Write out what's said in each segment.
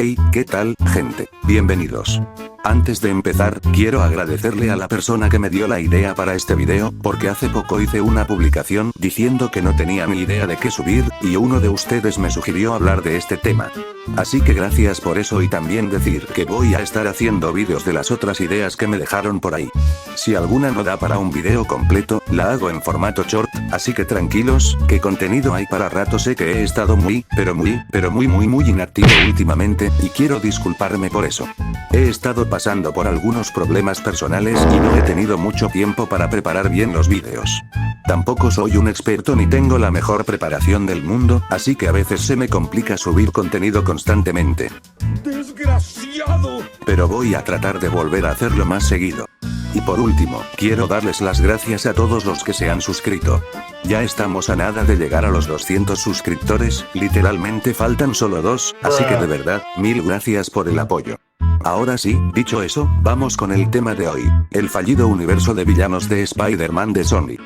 Hey, ¿qué tal, gente? Bienvenidos. Antes de empezar, quiero agradecerle a la persona que me dio la idea para este video, porque hace poco hice una publicación diciendo que no tenía ni idea de qué subir, y uno de ustedes me sugirió hablar de este tema. Así que gracias por eso y también decir que voy a estar haciendo vídeos de las otras ideas que me dejaron por ahí. Si alguna no da para un video completo, la hago en formato short, así que tranquilos, que contenido hay para rato. Sé que he estado muy inactivo últimamente, y quiero disculparme por eso. He estado pasando por algunos problemas personales y no he tenido mucho tiempo para preparar bien los vídeos. Tampoco soy un experto ni tengo la mejor preparación del mundo, así que a veces se me complica subir contenido constantemente. ¡Desgraciado! Pero voy a tratar de volver a hacerlo más seguido. Y por último, quiero darles las gracias a todos los que se han suscrito. Ya estamos a nada de llegar a los 200 suscriptores, literalmente faltan solo 2, así que de verdad, mil gracias por el apoyo. Ahora sí, dicho eso, vamos con el tema de hoy, el fallido universo de villanos de Spider-Man de Sony.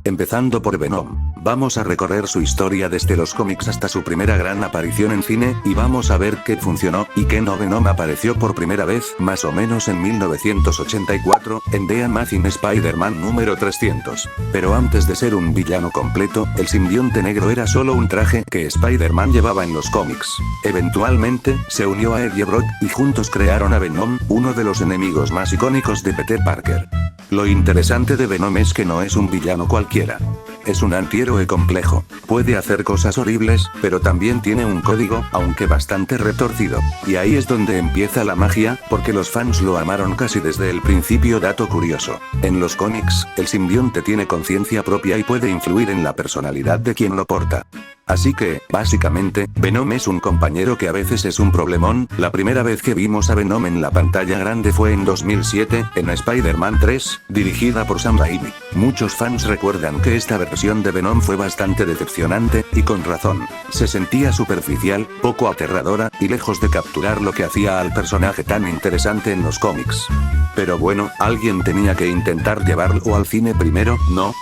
Empezando por Venom, vamos a recorrer su historia desde los cómics hasta su primera gran aparición en cine, y vamos a ver qué funcionó, y qué no. Venom apareció por primera vez, más o menos en 1984, en The Amazing Spider-Man número 300. Pero antes de ser un villano completo, el simbionte negro era solo un traje que Spider-Man llevaba en los cómics. Eventualmente, se unió a Eddie Brock, y juntos crearon a Venom, uno de los enemigos más icónicos de Peter Parker. Lo interesante de Venom es que no es un villano cualquiera. Es un antihéroe complejo. Puede hacer cosas horribles, pero también tiene un código, aunque bastante retorcido. Y ahí es donde empieza la magia, porque los fans lo amaron casi desde el principio. Dato curioso. En los cómics, el simbionte tiene conciencia propia y puede influir en la personalidad de quien lo porta. Así que, básicamente, Venom es un compañero que a veces es un problemón. La primera vez que vimos a Venom en la pantalla grande fue en 2007, en Spider-Man 3, dirigida por Sam Raimi. Muchos fans recuerdan que esta versión de Venom fue bastante decepcionante, y con razón. Se sentía superficial, poco aterradora, y lejos de capturar lo que hacía al personaje tan interesante en los cómics. Pero bueno, alguien tenía que intentar llevarlo al cine primero, ¿no?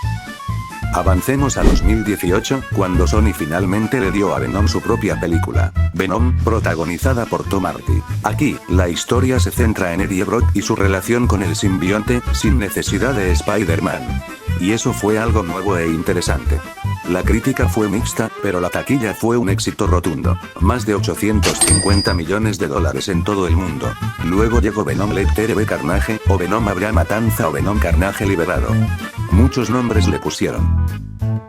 Avancemos a 2018, cuando Sony finalmente le dio a Venom su propia película, Venom, protagonizada por Tom Hardy. Aquí, la historia se centra en Eddie Brock y su relación con el simbionte, sin necesidad de Spider-Man. Y eso fue algo nuevo e interesante. La crítica fue mixta, pero la taquilla fue un éxito rotundo. Más de 850 millones de dólares en todo el mundo. Luego llegó Venom Let There Be Carnage, o Venom Habrá Matanza, o Venom Carnage Liberado. Muchos nombres le pusieron.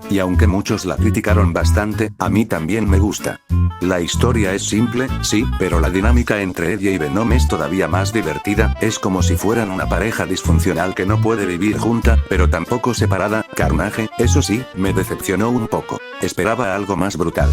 Y aunque muchos la criticaron bastante, a mí también me gusta. La historia es simple, sí, pero la dinámica entre Eddie y Venom es todavía más divertida. Es como si fueran una pareja disfuncional que no puede vivir junta, pero tampoco separada. Carnage, eso sí, me decepcionó un poco. Esperaba algo más brutal.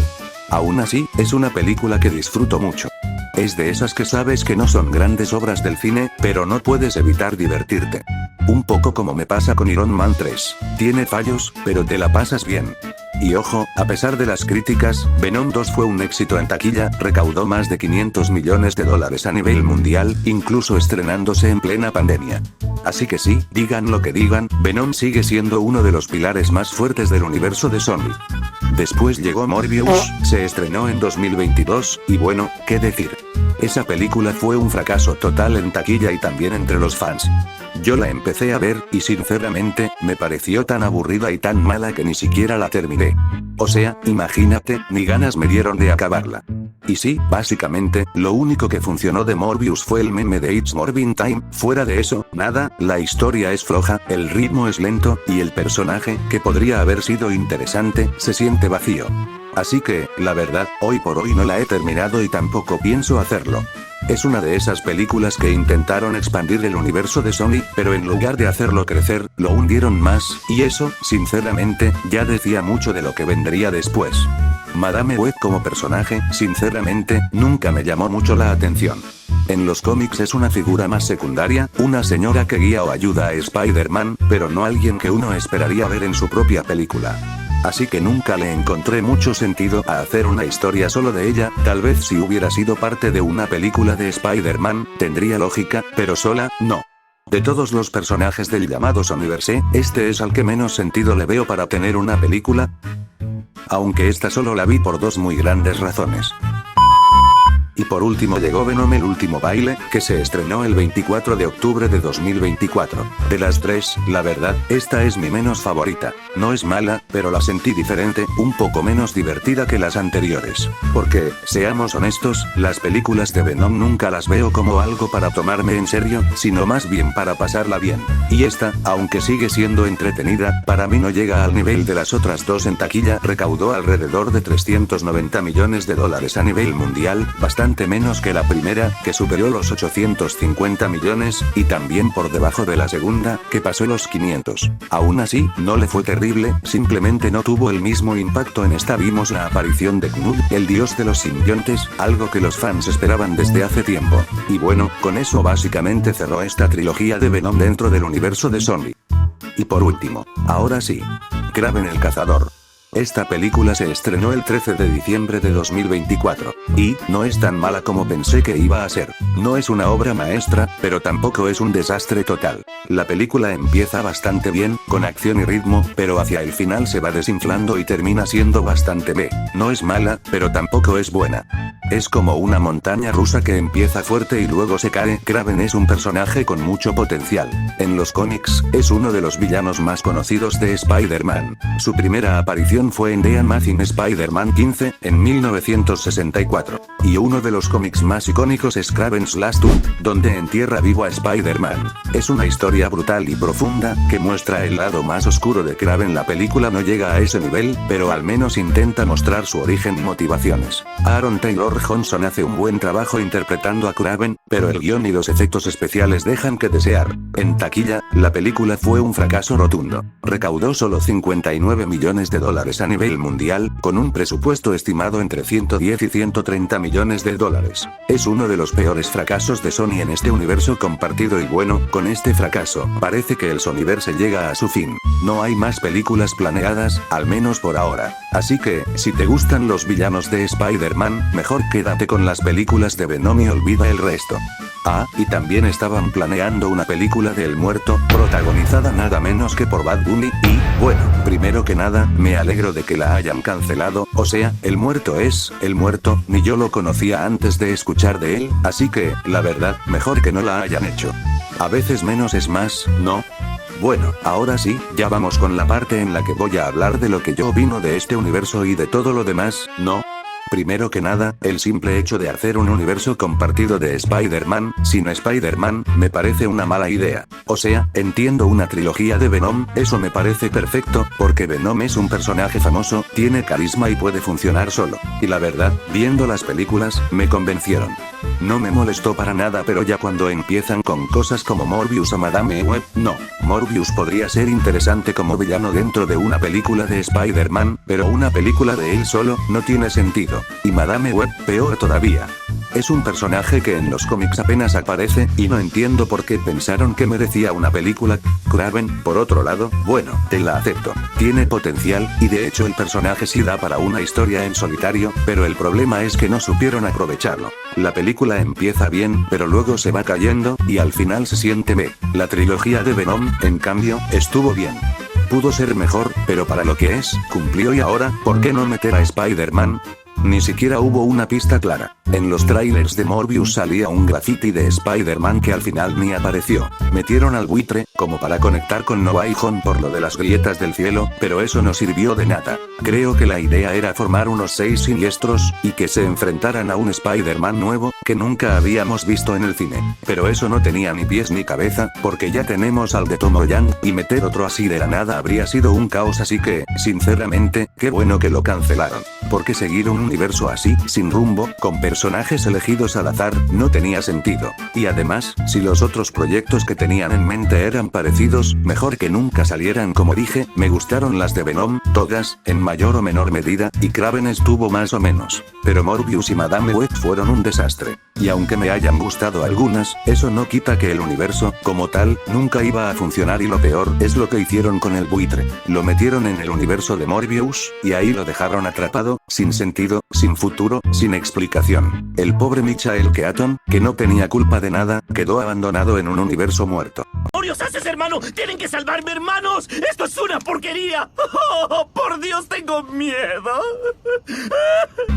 Aún así, es una película que disfruto mucho. Es de esas que sabes que no son grandes obras del cine, pero no puedes evitar divertirte. Un poco como me pasa con Iron Man 3. Tiene fallos, pero te la pasas bien. Y ojo, a pesar de las críticas, Venom 2 fue un éxito en taquilla, recaudó más de 500 millones de dólares a nivel mundial, incluso estrenándose en plena pandemia. Así que sí, digan lo que digan, Venom sigue siendo uno de los pilares más fuertes del universo de Sony. Después llegó Morbius, se estrenó en 2022, y bueno, ¿qué decir? Esa película fue un fracaso total en taquilla y también entre los fans. Yo la empecé a ver, y sinceramente, me pareció tan aburrida y tan mala que ni siquiera la terminé. O sea, imagínate, ni ganas me dieron de acabarla. Y sí, básicamente, lo único que funcionó de Morbius fue el meme de It's Morbin Time. Fuera de eso, nada, la historia es floja, el ritmo es lento, y el personaje, que podría haber sido interesante, se siente vacío. Así que, la verdad, hoy por hoy no la he terminado y tampoco pienso hacerlo. Es una de esas películas que intentaron expandir el universo de Sony, pero en lugar de hacerlo crecer, lo hundieron más, y eso, sinceramente, ya decía mucho de lo que vendría después. Madame Web como personaje, sinceramente, nunca me llamó mucho la atención. En los cómics es una figura más secundaria, una señora que guía o ayuda a Spider-Man, pero no alguien que uno esperaría ver en su propia película. Así que nunca le encontré mucho sentido a hacer una historia solo de ella. Tal vez si hubiera sido parte de una película de Spider-Man, tendría lógica, pero sola, no. De todos los personajes del llamado Sonyverse, este es al que menos sentido le veo para tener una película. aunque esta solo la vi por dos muy grandes razones. Y por último llegó Venom el último baile, que se estrenó el 24 de octubre de 2024. De las tres, la verdad, esta es mi menos favorita. No es mala, pero la sentí diferente, un poco menos divertida que las anteriores. Porque, seamos honestos, las películas de Venom nunca las veo como algo para tomarme en serio, sino más bien para pasarla bien. Y esta, aunque sigue siendo entretenida, para mí no llega al nivel de las otras dos en taquilla. Recaudó alrededor de 390 millones de dólares a nivel mundial, bastante menos que la primera, que superó los 850 millones, y también por debajo de la segunda, que pasó los 500. Aún así, no le fue terrible, simplemente no tuvo el mismo impacto. En esta vimos la aparición de Knull, el dios de los simbiontes, algo que los fans esperaban desde hace tiempo. Y bueno, con eso básicamente cerró esta trilogía de Venom dentro del universo de Sony. Y por último, ahora sí, Kraven el Cazador. Esta película se estrenó el 13 de diciembre de 2024, y no es tan mala como pensé que iba a ser. No es una obra maestra, pero tampoco es un desastre total. La película empieza bastante bien, con acción y ritmo, pero hacia el final se va desinflando y termina siendo bastante B. No es mala, pero tampoco es buena. Es como una montaña rusa que empieza fuerte y luego se cae. Kraven es un personaje con mucho potencial. En los cómics, es uno de los villanos más conocidos de Spider-Man. Su primera aparición fue en The Amazing Spider-Man 15, en 1964. Y uno de los cómics más icónicos es Kraven's Last Hunt, donde entierra vivo a Spider-Man. Es una historia brutal y profunda, que muestra el lado más oscuro de Kraven. La película no llega a ese nivel, pero al menos intenta mostrar su origen y motivaciones. Aaron Taylor Johnson hace un buen trabajo interpretando a Kraven, pero el guión y los efectos especiales dejan que desear. En taquilla, la película fue un fracaso rotundo. Recaudó solo 59 millones de dólares a nivel mundial, con un presupuesto estimado entre 110 y 130 millones de dólares. Es uno de los peores fracasos de Sony en este universo compartido y bueno, con este fracaso, parece que el Sonyverse llega a su fin. No hay más películas planeadas, al menos por ahora. Así que, si te gustan los villanos de Spider-Man, mejor quédate con las películas de Venom y olvida el resto. Ah, y también estaban planeando una película de El Muerto, protagonizada nada menos que por Bad Bunny, y, bueno, primero que nada, me alegro de que la hayan cancelado. O sea, El Muerto es El Muerto, ni yo lo conocía antes de escuchar de él, así que, la verdad, mejor que no la hayan hecho. A veces menos es más, ¿no? Bueno, ahora sí, ya vamos con la parte en la que voy a hablar de lo que yo opino de este universo y de todo lo demás, ¿no? Primero que nada, el simple hecho de hacer un universo compartido de Spider-Man, sin Spider-Man, me parece una mala idea. O sea, entiendo una trilogía de Venom, eso me parece perfecto, porque Venom es un personaje famoso, tiene carisma y puede funcionar solo. Y la verdad, viendo las películas, me convencieron. No me molestó para nada, pero ya cuando empiezan con cosas como Morbius o Madame Web, no. Morbius podría ser interesante como villano dentro de una película de Spider-Man, pero una película de él solo, no tiene sentido. Y Madame Web, peor todavía. Es un personaje que en los cómics apenas aparece, y no entiendo por qué pensaron que merecía una película. Kraven, por otro lado, bueno, te la acepto. Tiene potencial, y de hecho el personaje sí da para una historia en solitario, pero el problema es que no supieron aprovecharlo. La película empieza bien, pero luego se va cayendo, y al final se siente B. La trilogía de Venom, en cambio, estuvo bien. Pudo ser mejor, pero para lo que es, cumplió. Y ahora, ¿por qué no meter a Spider-Man? Ni siquiera hubo una pista clara. En los trailers de Morbius salía un graffiti de Spider-Man que al final ni apareció. Metieron al buitre, como para conectar con No Way Home por lo de las grietas del cielo, pero eso no sirvió de nada. Creo que la idea era formar unos 6 siniestros, y que se enfrentaran a un Spider-Man nuevo, que nunca habíamos visto en el cine. Pero eso no tenía ni pies ni cabeza, porque ya tenemos al de Tom Holland, y meter otro así de la nada habría sido un caos. Así que, sinceramente, qué bueno que lo cancelaron. Porque seguir un universo así, sin rumbo, con personajes elegidos al azar, no tenía sentido. Y además, si los otros proyectos que tenían en mente eran parecidos, mejor que nunca salieran. Como dije, me gustaron las de Venom, todas, en mayor o menor medida, y Kraven estuvo más o menos. Pero Morbius y Madame Web fueron un desastre. Y aunque me hayan gustado algunas, eso no quita que el universo, como tal, nunca iba a funcionar y lo peor es lo que hicieron con el buitre. Lo metieron en el universo de Morbius, y ahí lo dejaron atrapado, sin sentido, sin futuro, sin explicación. El pobre Michael Keaton, que no tenía culpa de nada, quedó abandonado en un universo muerto. ¡Demonios haces, hermano! ¡Tienen que salvarme, hermanos! ¡Esto es una porquería! ¡Oh, por Dios, tengo miedo!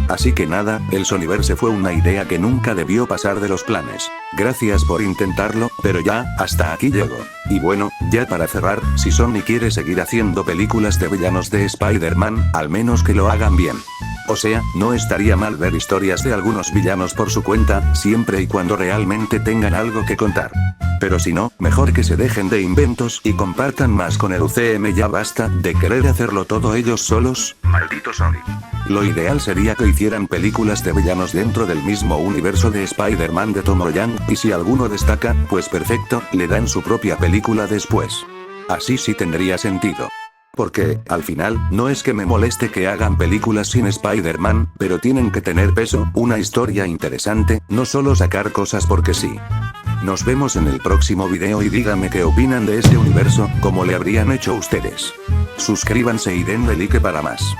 Así que nada, el Sonyverse fue una idea que nunca debió pasar de los planes. Gracias por intentarlo, pero ya, hasta aquí llego. Y bueno, ya para cerrar, si Sony quiere seguir haciendo películas de villanos de Spider-Man, al menos que lo hagan bien. O sea, no estaría mal ver historias de algunos villanos por su cuenta, siempre y cuando realmente tengan algo que contar. Pero si no, mejor que se dejen de inventos y compartan más con el UCM. Ya basta de querer hacerlo todo ellos solos. Maldito Sony. Lo ideal sería que hicieran películas de villanos dentro del mismo universo de Spider-Man de Tom Holland, y si alguno destaca, pues perfecto, le dan su propia película después. Así sí tendría sentido. Porque, al final, no es que me moleste que hagan películas sin Spider-Man, pero tienen que tener peso, una historia interesante, no solo sacar cosas porque sí. Nos vemos en el próximo video y díganme qué opinan de este universo, como le habrían hecho ustedes. Suscríbanse y denle like para más.